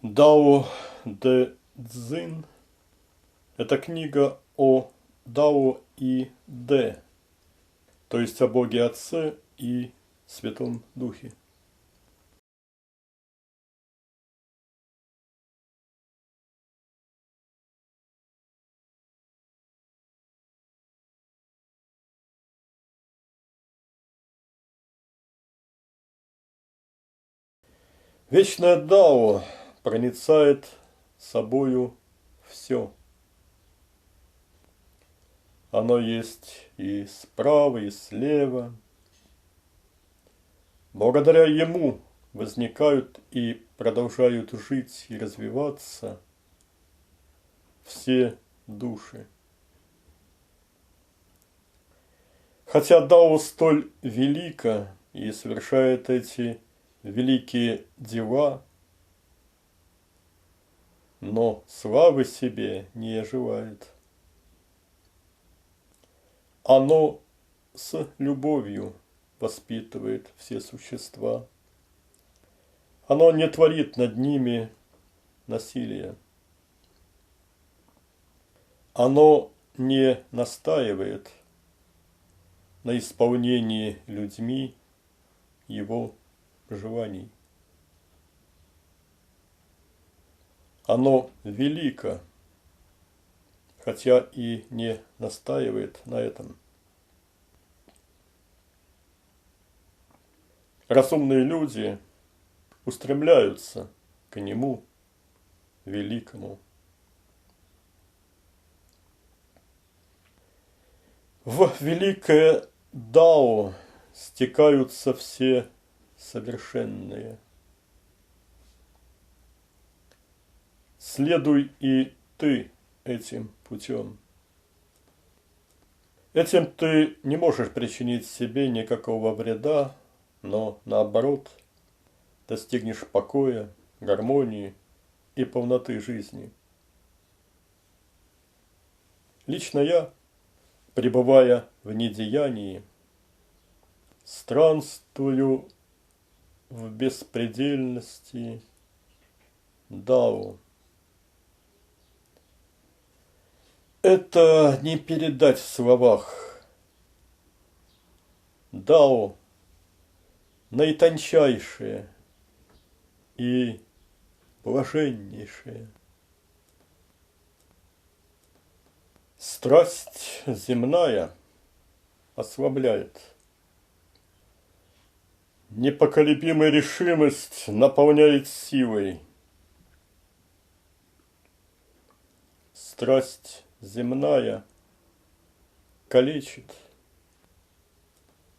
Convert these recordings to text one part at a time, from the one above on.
Дао Дэ Цзин– это книга о Дао и Дэ, то есть о Боге Отце и Святом Духе. Вечное Дао проницает собою все. Оно есть и справа, и слева. Благодаря ему возникают и продолжают жить и развиваться все души. Хотя Дао столь велико и совершает эти великие дела, но славы себе не желает. Оно с любовью воспитывает все существа. Оно не творит над ними насилия. Оно не настаивает на исполнении людьми его желаний. Оно велико, хотя и не настаивает на этом. Разумные люди устремляются к нему великому. В великое Дао стекаются все совершенные. Следуй и ты этим путем. Этим ты не можешь причинить себе никакого вреда, но наоборот достигнешь покоя, гармонии и полноты жизни. Лично я, пребывая в недеянии, странствую в беспредельности Дао. Это не передать в словах. Дао наитончайшее и блаженнейшее. Страсть земная ослабляет. Непоколебимая решимость наполняет силой. Страсть земная калечит.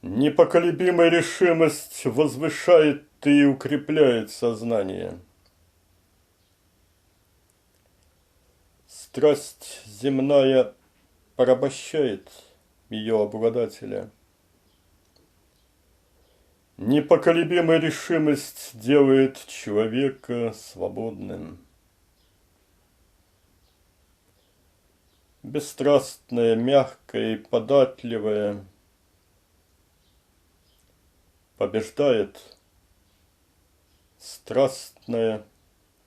Непоколебимая решимость возвышает и укрепляет сознание. Страсть земная порабощает ее обладателя. Непоколебимая решимость делает человека свободным. Бесстрастное, мягкое и податливое побеждает страстное,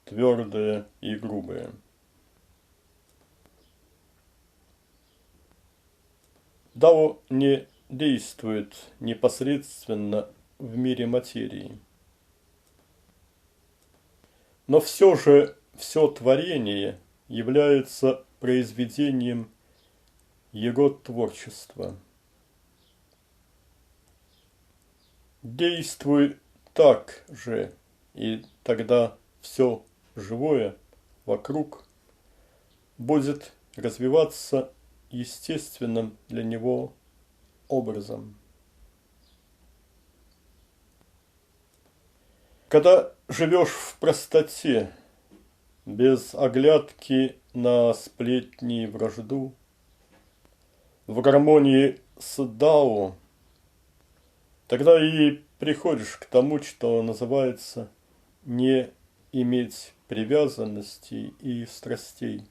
твердое и грубое. Дао не действует непосредственно в мире материи. Но все же все творение является произведением его творчества. Действуй так же, и тогда все живое вокруг будет развиваться естественным для него образом. Когда живешь в простоте, без оглядки на сплетни и вражду, в гармонии с Дао, тогда и приходишь к тому, что называется не иметь привязанностей и страстей.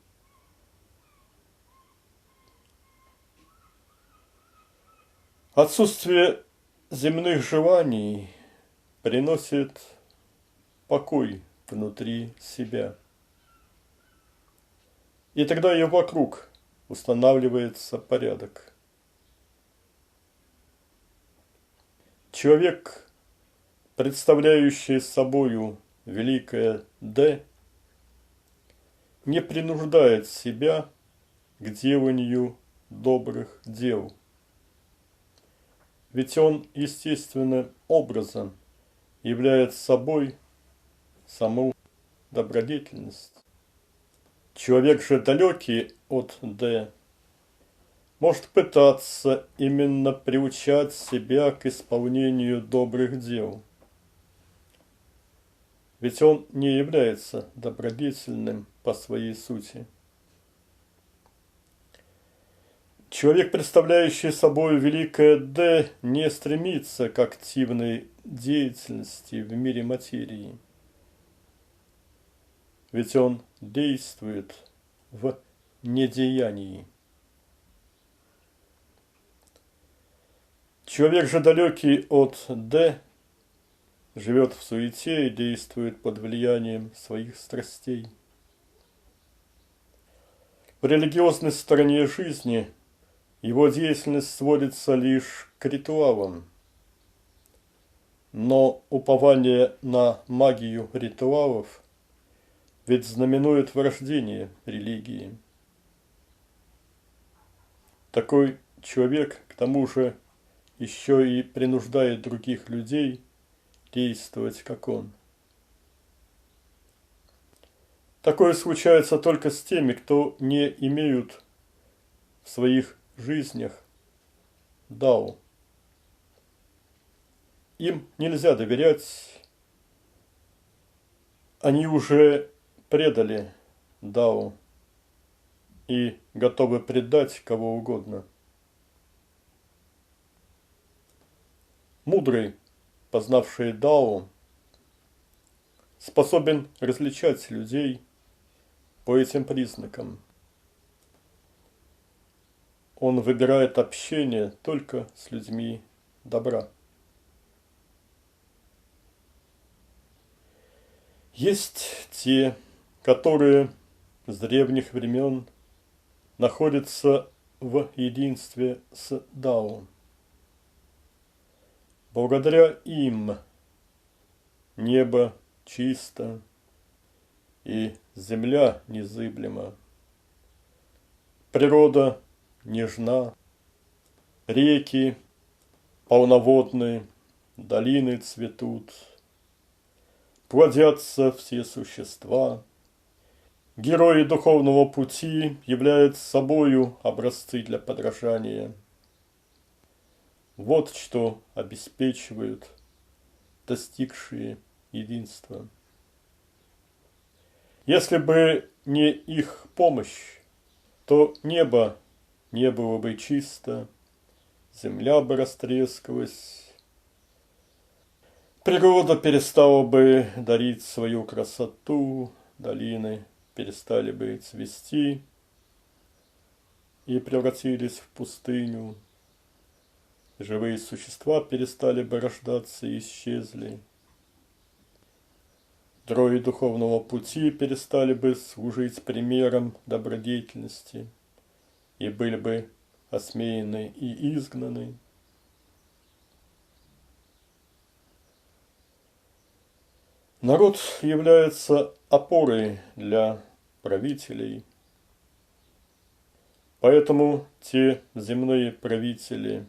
Отсутствие земных желаний приносит покой внутри себя. И тогда и вокруг устанавливается порядок. Человек, представляющий собою великое «Д», не принуждает себя к деланию добрых дел. Ведь он естественным образом является собой саму добродетельность. Человек же, далекий от «Д», может пытаться именно приучать себя к исполнению добрых дел. Ведь он не является добродетельным по своей сути. Человек, представляющий собой великое «Д», не стремится к активной деятельности в мире материи. Ведь он действует в недеянии. Человек же, далекий от «Д», живет в суете и действует под влиянием своих страстей. В религиозной стороне жизни его деятельность сводится лишь к ритуалам, но упование на магию ритуалов ведь знаменует врождение религии. Такой человек, к тому же, еще и принуждает других людей действовать, как он. Такое случается только с теми, кто не имеют в своих жизнях дао. Им нельзя доверять, они уже предали дао и готовы предать кого угодно. Мудрый, познавший дао, способен различать людей по этим признакам. Он выбирает общение только с людьми добра. Есть те, которые с древних времен находятся в единстве с дао. Благодаря им небо чисто и земля незыблема. Природа нежна, реки полноводные, долины цветут, плодятся все существа. Герои духовного пути являются собою образцы для подражания. Вот что обеспечивают достигшие единства. Если бы не их помощь, то небо не было бы чисто, земля бы растрескалась, природа перестала бы дарить свою красоту, долины перестали бы цвести и превратились в пустыню. Живые существа перестали бы рождаться и исчезли. Герои духовного пути перестали бы служить примером добродетельности и были бы осмеяны и изгнаны. Народ является опорой для правителей. Поэтому те земные правители,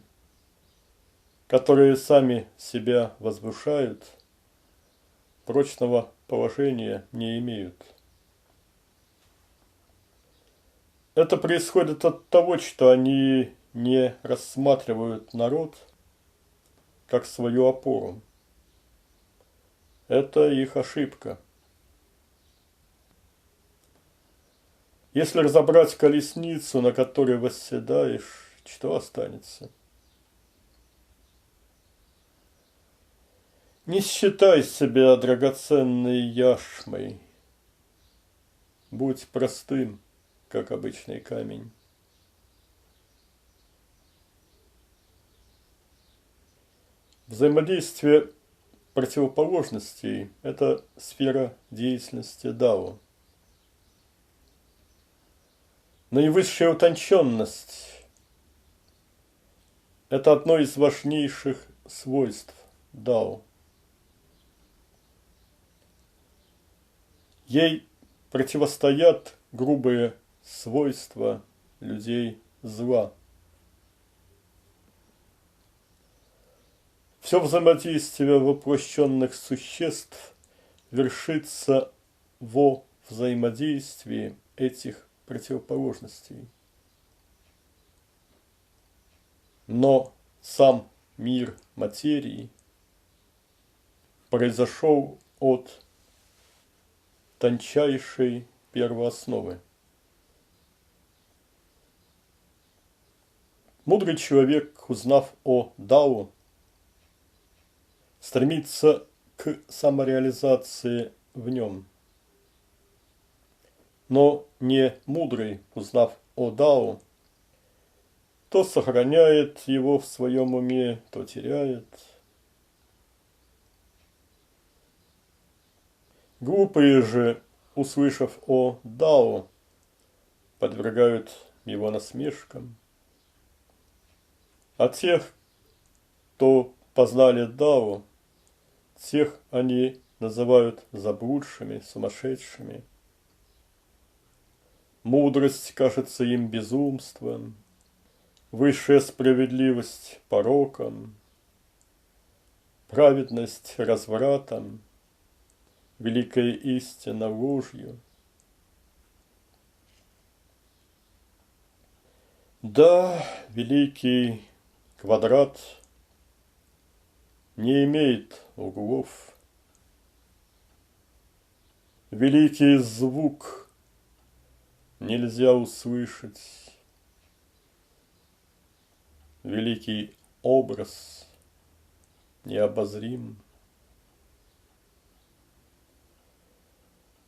которые сами себя возвышают, прочного положения не имеют. Это происходит от того, что они не рассматривают народ как свою опору. Это их ошибка. Если разобрать колесницу, на которой восседаешь, что останется? Не считай себя драгоценной яшмой. Будь простым, как обычный камень. Взаимодействие противоположностей – это сфера деятельности Дао. Наивысшая утонченность – это одно из важнейших свойств Дао. Ей противостоят грубые свойства людей зла. Все взаимодействие воплощенных существ вершится во взаимодействии этих противоположностей. Но сам мир материи произошел от тончайшей первоосновы. Мудрый человек, узнав о Дао, стремится к самореализации в нем. Но не мудрый, узнав о Дао, то сохраняет его в своем уме, то теряет. Глупые же, услышав о Дао, подвергают его насмешкам. А тех, кто познали Дао, тех они называют заблудшими, сумасшедшими. Мудрость кажется им безумством, высшая справедливость – пороком, праведность – развратом, великая истина – ложью. Да, великий квадрат не имеет углов. Великий звук нельзя услышать. Великий образ необозрим.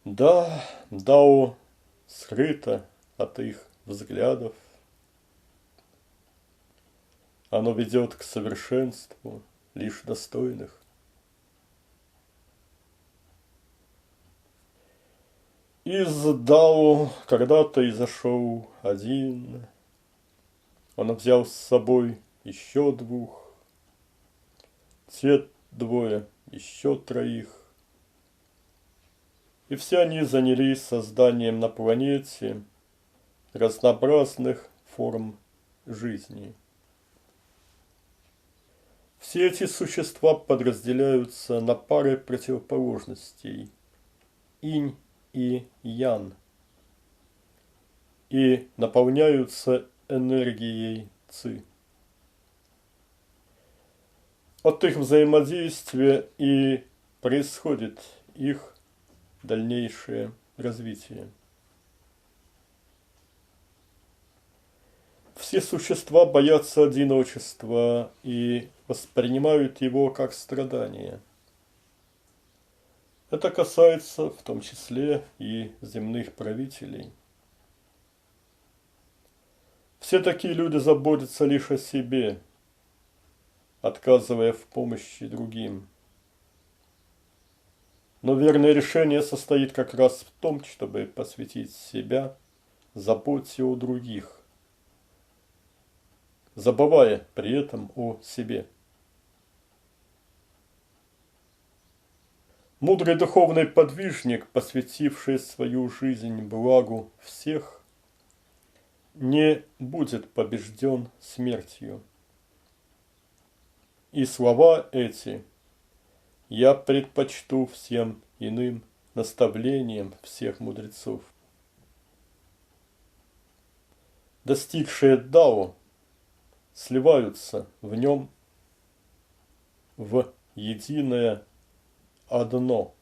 Да, Дао скрыто от их взглядов. Оно ведет к совершенству лишь достойных. Из Дао когда-то изошел один. Он взял с собой еще двух, те двое еще троих. И все они занялись созданием на планете разнообразных форм жизни. Все эти существа подразделяются на пары противоположностей – инь и ян, и наполняются энергией ци. От их взаимодействия и происходит их дальнейшее развитие. Все существа боятся одиночества и воспринимают его как страдание. Это касается в том числе и земных правителей. Все такие люди заботятся лишь о себе, отказывая в помощи другим. Но верное решение состоит как раз в том, чтобы посвятить себя заботе о других, забывая при этом о себе. Мудрый духовный подвижник, посвятивший свою жизнь благу всех, не будет побежден смертью. И слова эти я предпочту всем иным наставлениям всех мудрецов. Достигшие Дао сливаются в нем в единое одно.